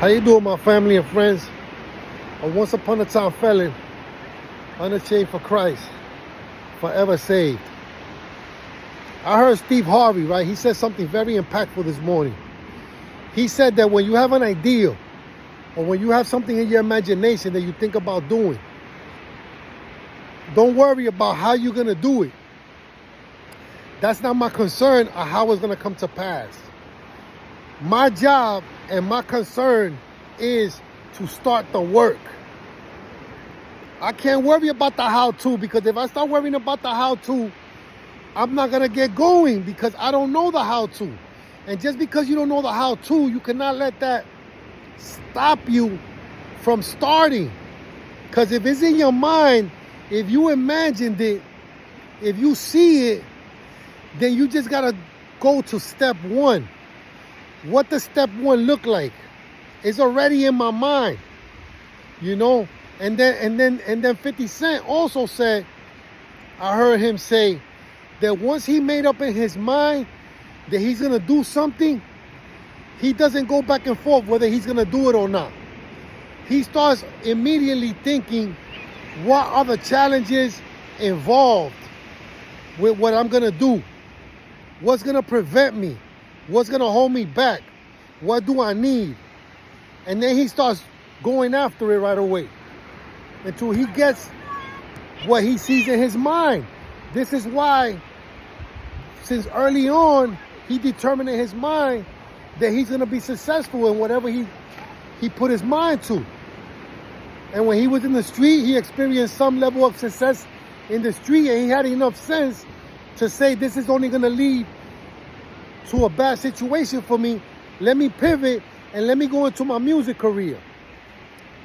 How you doing, my family and friends? A once upon a time felon, unashamed for Christ, forever saved. I heard Steve Harvey, right? He said something very impactful this morning. He said that when you have an idea or when you have something in your imagination that you think about doing, don't worry about how you're going to do it. That's not my concern of how it's going to come to pass. My job and my concern is to start the work. I can't worry about the how-to, because if I start worrying about the how-to, I'm not going to get going because I don't know the how-to. And just because you don't know the how-to, you cannot let that stop you from starting. Because if it's in your mind, if you imagined it, if you see it, then you just got to go to step one. What does step one look like? It's already in my mind, you know? And then 50 Cent also said, I heard him say that once he made up in his mind that he's going to do something, he doesn't go back and forth whether he's going to do it or not. He starts immediately thinking, what are the challenges involved with what I'm going to do? What's going to prevent me? What's going to hold me back? What do I need? And then he starts going after it right away until he gets what he sees in his mind. This is why, since early on, he determined in his mind that he's going to be successful in whatever he put his mind to. And when he was in the street, he experienced some level of success in the street, and he had enough sense to say, this is only going to lead to a bad situation for me. Let me pivot and let me go into my music career.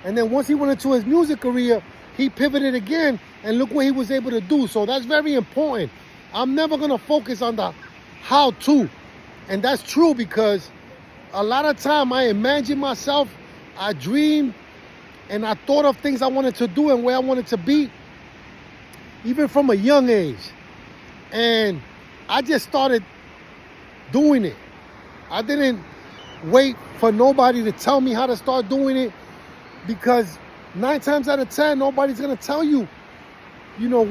And then once he went into his music career, he pivoted again, and look what he was able to do. So that's very important. I'm never going to focus on the how-to. And that's true, because a lot of time I imagine myself, I dreamed, and I thought of things I wanted to do and where I wanted to be, even from a young age. And I just started doing it. I didn't wait for nobody to tell me how to start doing it, because 9 times out of 10, nobody's going to tell you, you know,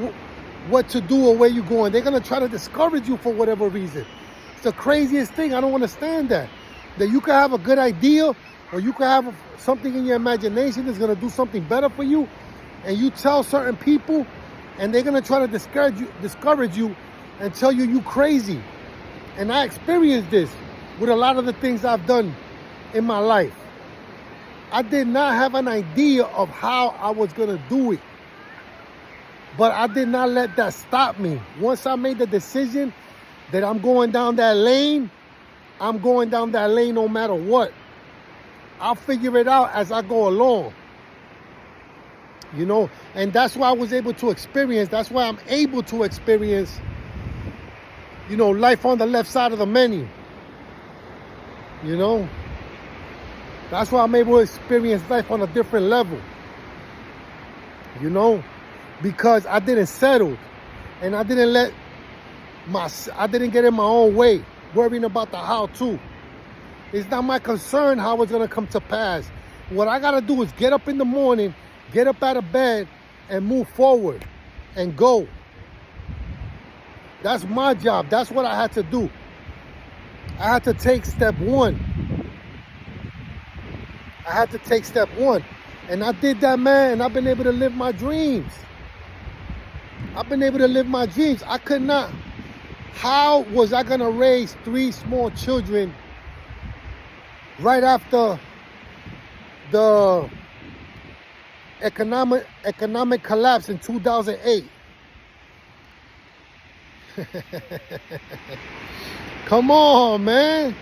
what to do or where you're going. They're going to try to discourage you for whatever reason. It's the craziest thing. I don't understand that. That you can have a good idea, or you can have something in your imagination that's going to do something better for you, and you tell certain people, and they're going to try to discourage you and tell you you crazy. And I experienced this with a lot of the things I've done in my life. I did not have an idea of how I was going to do it. But I did not let that stop me. Once I made the decision that I'm going down that lane, I'm going down that lane no matter what. I'll figure it out as I go along. You know, and that's why I was able to experience, that's why I'm able to experience, you know, life on the left side of the menu. You know, that's why I'm able to experience life on a different level. You know, because I didn't settle, and I didn't get in my own way, worrying about the how-to. It's not my concern how it's gonna come to pass. What I gotta do is get up in the morning, get up out of bed, and move forward and go. That's my job. That's what I had to do. I had to take step one. I had to take step one. And I did that, man, and I've been able to live my dreams. I've been able to live my dreams. I could not. How was I going to raise 3 small children right after the economic collapse in 2008? Come on, man.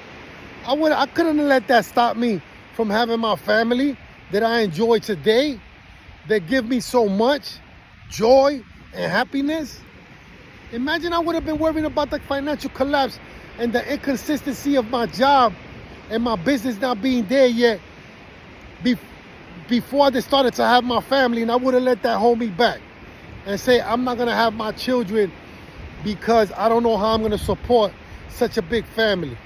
I couldn't have let that stop me from having my family that I enjoy today, that give me so much joy and happiness. Imagine I would have been worrying about the financial collapse and the inconsistency of my job and my business not being there yet before they started to have my family, and I would have let that hold me back and say, I'm not going to have my children because I don't know how I'm going to support such a big family.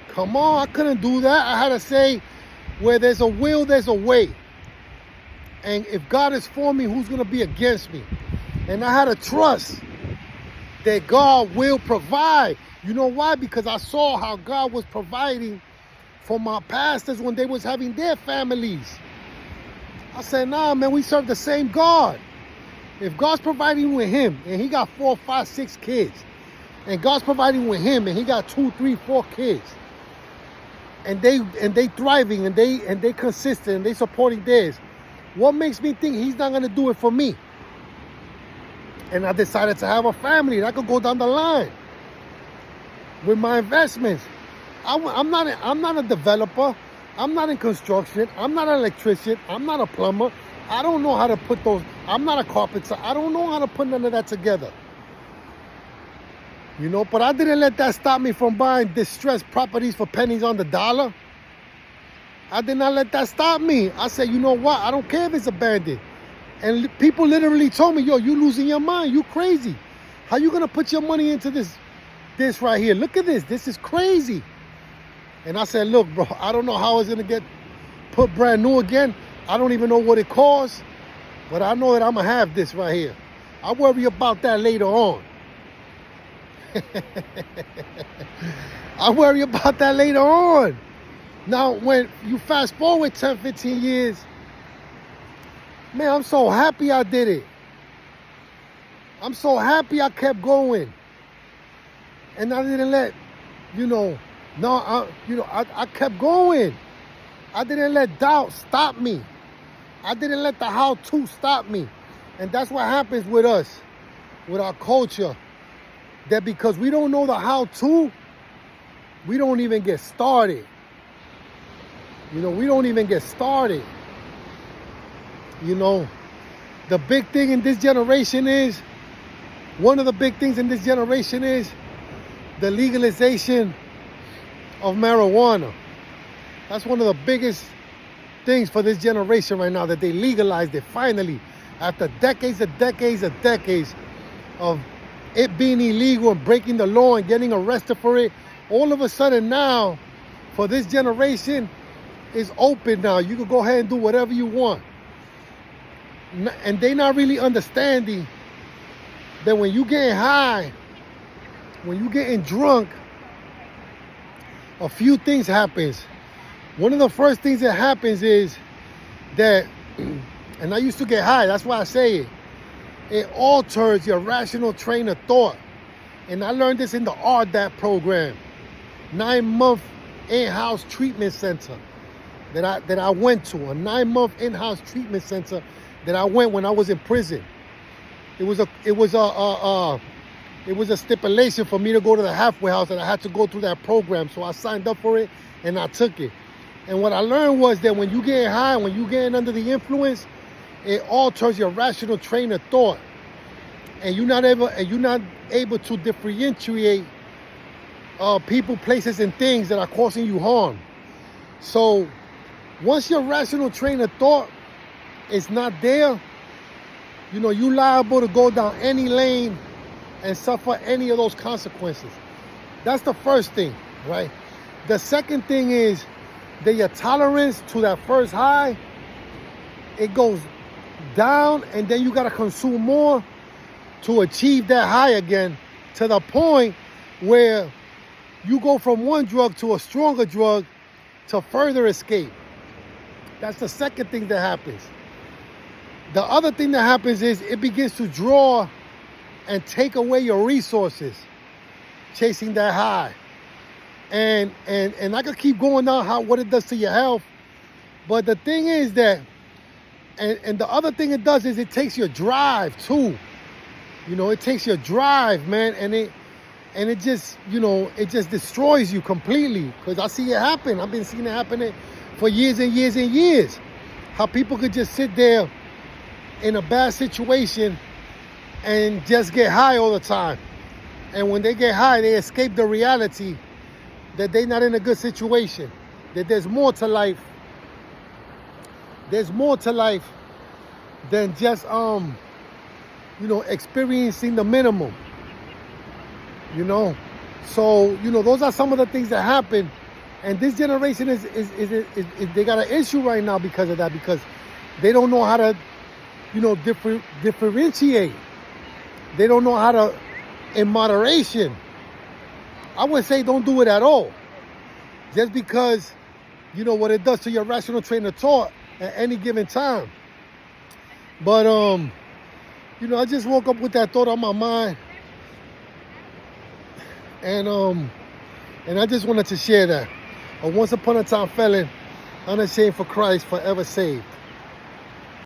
Come on, I couldn't do that. I had to say, where there's a will, there's a way. And if God is for me, who's going to be against me? And I had to trust that God will provide. You know why? Because I saw how God was providing for my pastors when they was having their families. I said, nah, man, we serve the same God. If God's providing with him and he got 4, 5, 6 kids, and God's providing with him and he got 2, 3, 4 kids, and they thriving and they consistent and they supporting theirs, what makes me think he's not gonna do it for me? And I decided to have a family that could go down the line with my investments. I'm not a developer. I'm not in construction. I'm not an electrician. I'm not a plumber. I don't know how to put those. I'm not a carpenter. I don't know how to put none of that together. You know, but I didn't let that stop me from buying distressed properties for pennies on the dollar. I did not let that stop me. I said, you know what? I don't care if it's abandoned. And people literally told me, yo, you losing your mind. You crazy. How you going to put your money into this right here? Look at this. This is crazy. And I said, look, bro, I don't know how it's going to get put brand new again. I don't even know what it costs. But I know that I'm going to have this right here. I'll worry about that later on. I'll worry about that later on. Now, when you fast forward 10, 15 years, man, I'm so happy I did it. I'm so happy I kept going. And I didn't let, I kept going. I didn't let doubt stop me. I didn't let the how-to stop me. And that's what happens with us, with our culture. That because we don't know the how-to, we don't even get started. We don't even get started. The big thing in this generation is, one of the big things in this generation is the legalization of marijuana. That's one of the biggest things for this generation right now, that they legalized it finally. After decades and decades and decades of it being illegal and breaking the law and getting arrested for it, all of a sudden now, for this generation, it's open now. You can go ahead and do whatever you want. And they not really understanding that when you getting high, when you getting drunk, a few things happens. One of the first things that happens is that, and I used to get high, that's why I say it, it alters your rational train of thought. And I learned this in the RDAP program, 9-month in-house treatment center that I went to, a 9-month in-house treatment center that I went when I was in prison. It was a stipulation for me to go to the halfway house, and I had to go through that program. So I signed up for it and I took it. And what I learned was that when you get high, when you getting under the influence, it alters your rational train of thought, and you're not able to differentiate people, places, and things that are causing you harm. So once your rational train of thought is not there, you're liable to go down any lane and suffer any of those consequences. That's the first thing, right? The second thing is that your tolerance to that first high, it goes down, and then you got to consume more to achieve that high again, to the point where you go from one drug to a stronger drug to further escape. That's the second thing that happens. The other thing that happens is it begins to draw and take away your resources, chasing that high. And I could keep going on what it does to your health. But the thing is that, and the other thing it does is it takes your drive too. It takes your drive, man, and it just, it just destroys you completely. Because I see it happen. I've been seeing it happening for years and years and years. How people could just sit there in a bad situation and just get high all the time. And when they get high, they escape the reality that they're not in a good situation, that there's more to life. There's more to life than just, experiencing the minimum, So, those are some of the things that happen And this generation is they got an issue right now because of that, because they don't know how to, differentiate. They don't know how to, in moderation. I would say don't do it at all. Just because, what it does to your rational train of thought at any given time. But, I just woke up with that thought on my mind. And I just wanted to share that. A once upon a time felon, unashamed for Christ, forever saved.